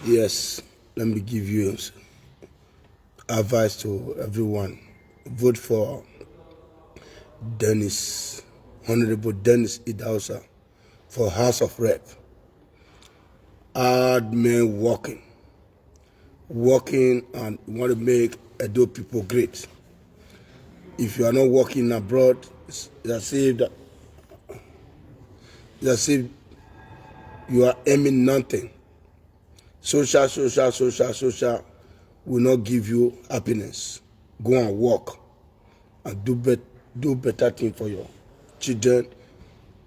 Yes, let me give you advice to everyone. Vote for Dennis, Honorable Dennis Idausa, for House of Rep. Hard men working and want to make Edo people great. If you are not working abroad, it's as if you are aiming nothing. Social will not give you happiness. Go and work and do better things for your children,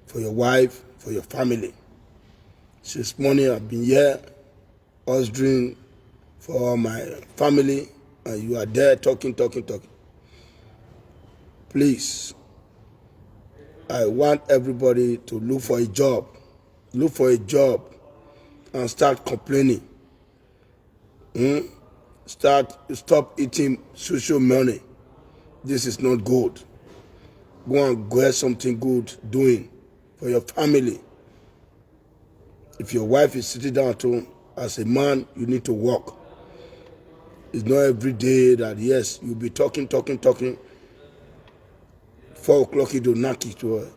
for your wife, for your family. Since morning I've been here, hustling for my family, and you are there talking. Please, I want everybody to look for a job. Look for a job and start complaining. Stop eating social money. This is not good. Go and get something good doing for your family. If your wife is sitting down at home, as a man, you need to work. It's not every day that, yes, you'll be talking. 4 o'clock you do knock it to her.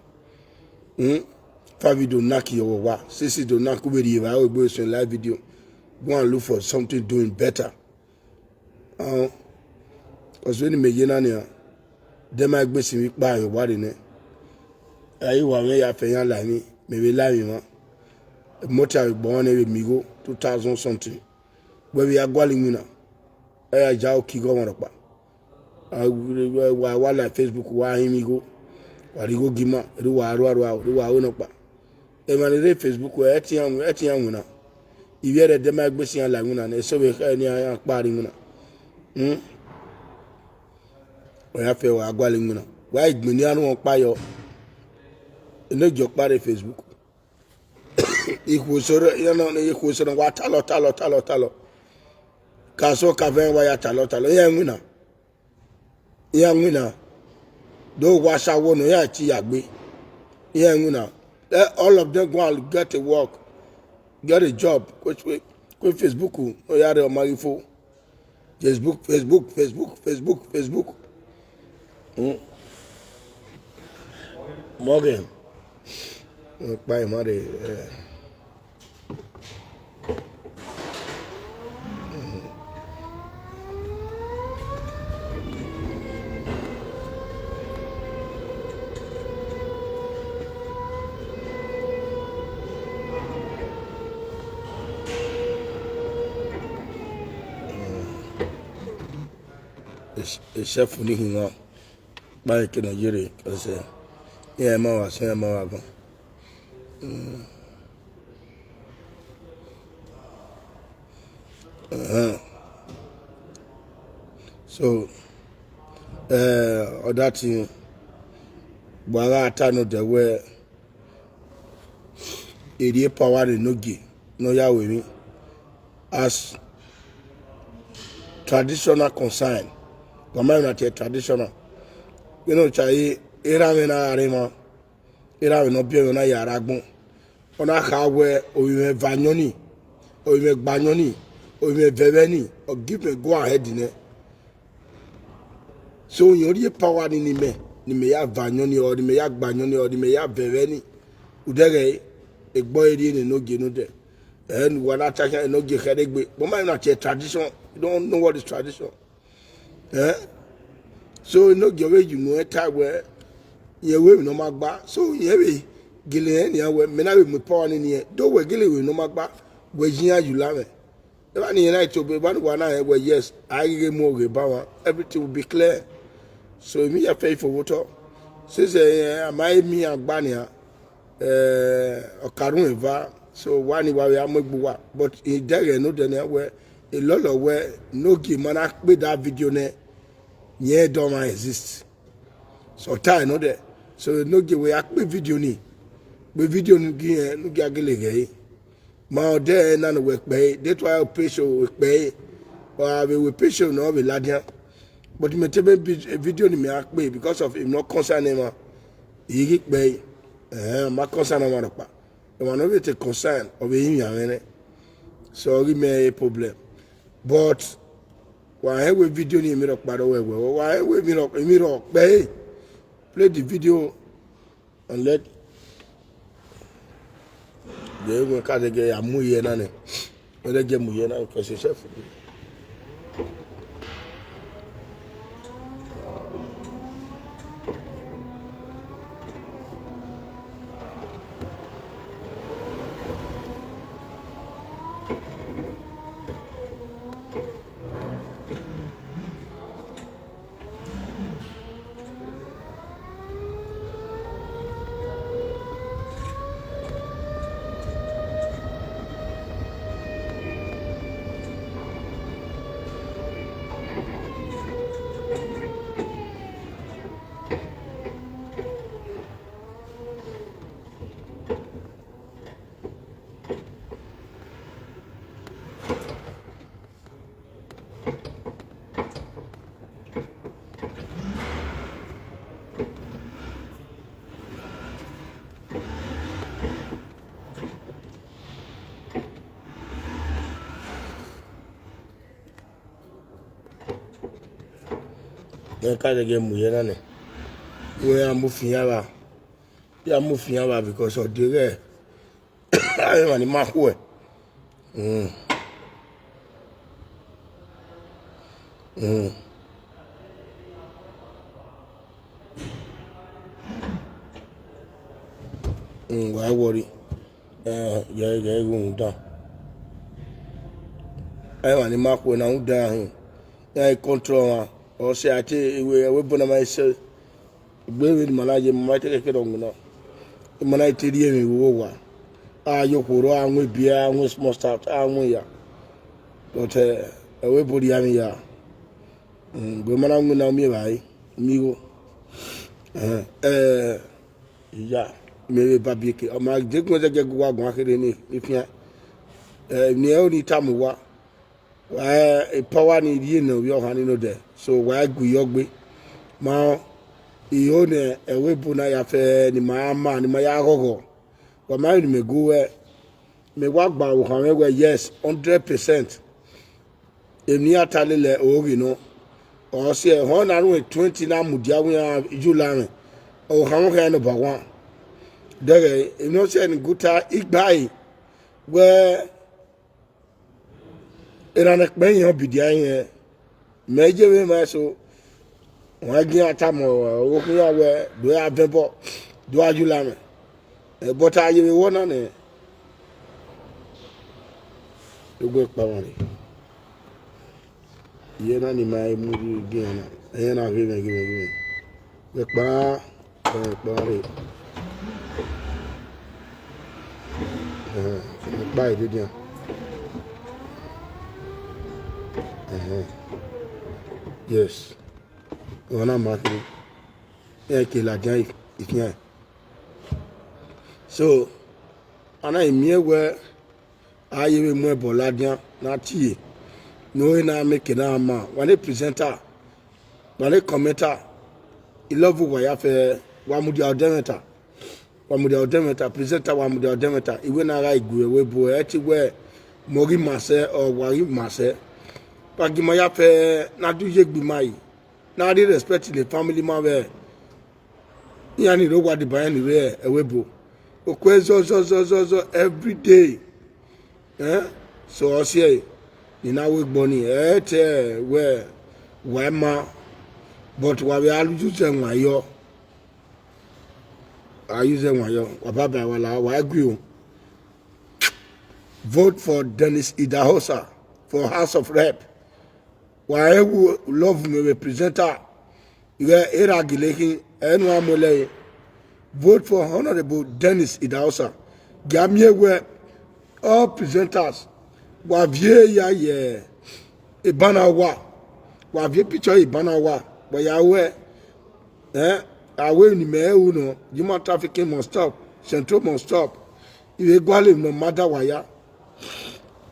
5 you do knock it over. 6 you do knock over the I will go to live video. Go and look for something doing better. Because when you make it, they might be seeing by your body. You want me to pay like me, maybe like me. Motor born with me go 2000 something. Where we are going now. I just keep going up. I like Facebook, why him go? Why go give me? Do what up. And when they Facebook, where etiam now. If you are the might be seeing like me, so we can party now. Where I feel I go now. Why me won't buy your no joke party Facebook. Ikusoro ikusoro wa talo kaso kaven wa ya talo ya ngwina do wa shawo no ya chi yagbe ya ngwina all of them go and get a work, get a job. Which way go Facebook o ya re o marifo Facebook. Morgan by money. A chef will hang up by Nigeria because yeah, ma so other thing Barata the way Eddy power no gi no ya with me as traditional concern. But not a traditional. You know, Chai, Iramina Arima, Iramino Biona Yaragon, on a highway, or you may Vanyoni, or you may Banyoni, or you may Veveni, or give me go ahead in it. So you're power in me, you may have Vanyoni, or you may have Banyoni, or you may have Veveni, Udere, a boy in no genude. And when I take a no get headache, but might not a tradition, you don't know what is tradition. So no give away you know a time where you will no magba. So you Gillian, you were men with power in here. Though we're Gilly with no magba, where you love it. The one in night to be one eye where yes, I get more about everything will be clear. So me a pay for water. Says my me and Bania or Karunva. So one way I make but in there no then where a lot of where no give man with that video ne don't exist. So time no there. So no give way I video ni video no gi no gi agele gay ma de na no work pay they try operation work pay or we patient no be ladia but me tebe video ni me akpe because of him not concern him he pay ma concern am pa e wan no be te concern of him yan so give me a problem but why we video ni me rock pa do we why we me rock pay play the video and let they go ka de get amuye na ne they get muye na because chef ka de get muye na ne we am fiyan ba because of the re I want ma ko why worry yeah go down I want ma ko na u down I control or say I tell we bona myself we with manager my take it on no man tell me wo wa you kuro anwe bia anwe small start anwe ya but we body am ya we man anwe na mi bai mi go ya me ba bi ke o ma je ko je go wa gon akere ni ifia ni e oni tamu wa power ni die no yo han no de so wa gu yogbe ma iyo ne ewebu na ya fe ni ma ni ma ya gogo wa ma ni me go me wa gba wo kan we yes 100% emi atalele ori no o se ho na ru 20 na mudia wi julare o kan kan no ba wa dere emi o se ni guta igbai we era na pe yan bidia yen meje we ma so wọ́n gbé àtàmọ̀ òkun yàwẹ̀ do abẹ́bọ̀ do ajúlámẹ̀ bọ́tà ayẹyẹ wọ́n náà nìyẹn gbogbo ìpamọ́ rẹ̀ ìyẹn náà ni máa mú bí ẹ̀yẹn náà ẹ̀yẹn náà rí mẹ́gìmẹ́gìmẹ́ ìpá rẹ̀ ìpá ìdídìí yes on a marqué et que la gagne il so ana emi we ayewe mo boladian na tie no na make na ma wale presenter wale commenter il love wa ya fe wa mudi odemeta presenter wa mudi odemeta iwe na ra igwe we bo e ti we mori mase or wari mase pagimo ya fe na duje gbimai now they respect the family man where yani ro wa di bayan ni re ewebo okwezo every day so o se ni na we gboni te we ma but wa be aluju se nwa yo ayuze nwa yo wa baba wala wa agree vote for Dennis Idahosa for House of Rep. Why love me representer era gileki enu amole vote for Honorable Dennis Idahosa gamie we all presenters wa vie ya ye ibana wa vie picture ibana wa ya we awe ni me wu no human trafficking must stop Central must stop. If you go no matter why,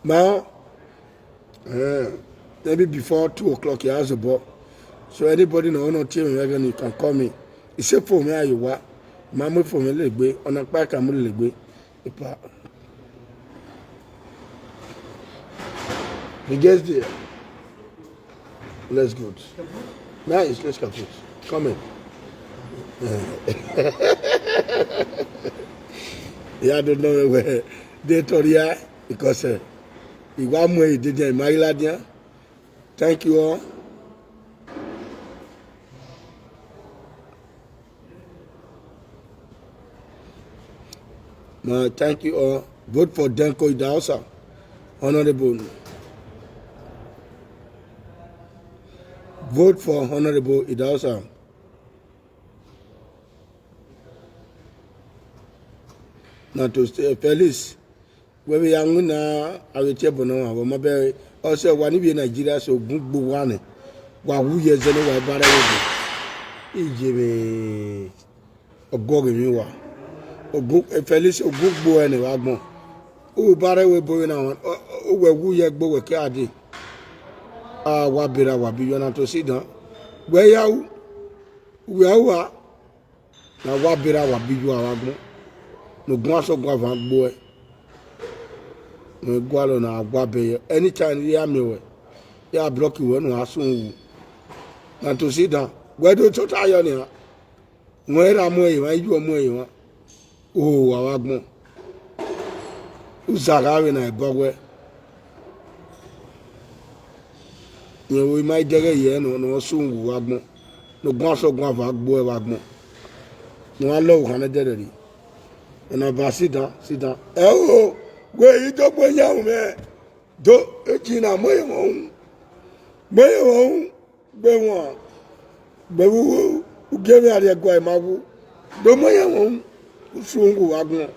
now, maybe before 2 o'clock, he has a ball. So anybody no one team you can call me. It's a for me you what. Mamma for me legbe on a pack and legbe. He gets there. Let's go. Nice, let's go. Come in. Yeah, I don't know where they told you because he got more he did in my lad. Thank you all. No, thank you all. Vote for Denko Idausa. Honorable. Vote for Honorable Idausa. Now to stay Felix. Where we are now, I will tell you now. My baby also one of Nigeria so good one. Wa who years and why bad Ijebe Ogogi Miwa. Felix a good boy and a wagmo. Oh, bad we boy now. Oh, who ye go with Cardi. Ah, Wabira Wabi, to sit down. Where you are now, Wabira Wabi, you are no glass of guava boy. No gualo na wabe. Anytime you are me, you are blocking one or soon. And to sit down. Where do you tie on here? Where am I? Why you are more? Oh, Wagmo. Who's having a bogway? We might get a year no soon wagmo. No glass of guava boy wagmo. No, I love Hannah. And I sit down. Oh, where you go, boy, young man? Do it in a way home. Way home, be one. But who gave me a guy, my woo? Do my home, who soon go wagmo.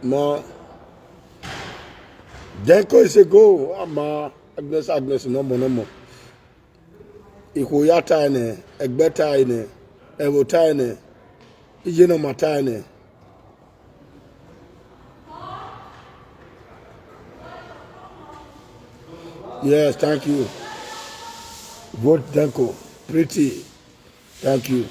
Ma, Denko is a go. Ma, Agnes, no more. Ikoya tine, egbe tine, evo tine, ijeno matine. Yes, thank you. Vote Denko. Pretty. Thank you.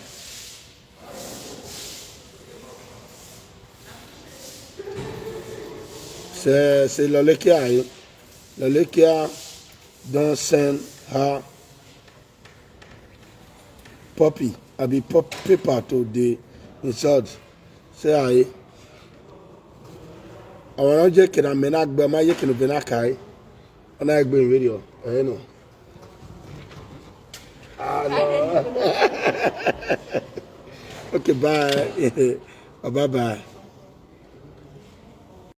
C'est Lolekia. Lolekia don't send her puppy. I be paper to the insult. Say I want to get a menak, but my yakin of Benakai. And I bring video. I know. No. Okay, bye. Bye bye.